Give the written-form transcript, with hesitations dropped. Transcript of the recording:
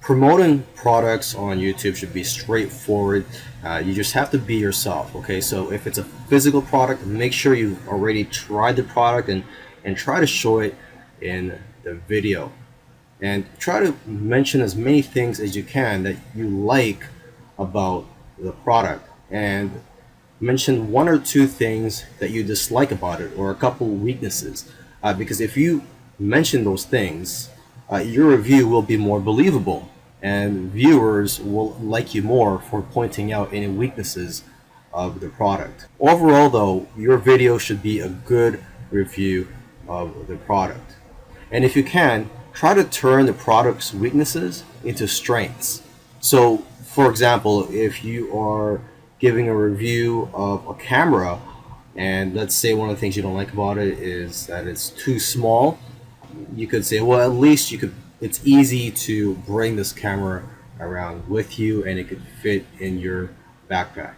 Promoting products on YouTube should be straightforward. You just have to be yourself. Okay, so if it's a physical product, make sure you've already tried the product and try to show it in the video. And try to mention as many things as you can that you like about the product, and mention one or two things that you dislike about it, or a couple weaknesses, because if you mention those things, your review will be more believable and viewers will like you more for pointing out any weaknesses of the product. Overall though, your video should be a good review of the product. And if you can, try to turn the product's weaknesses into strengths. So, for example, if you are giving a review of a camera, and let's say one of the things you don't like about it is that it's too small, you could say, well, at least it's easy to bring this camera around with you and it could fit in your backpack.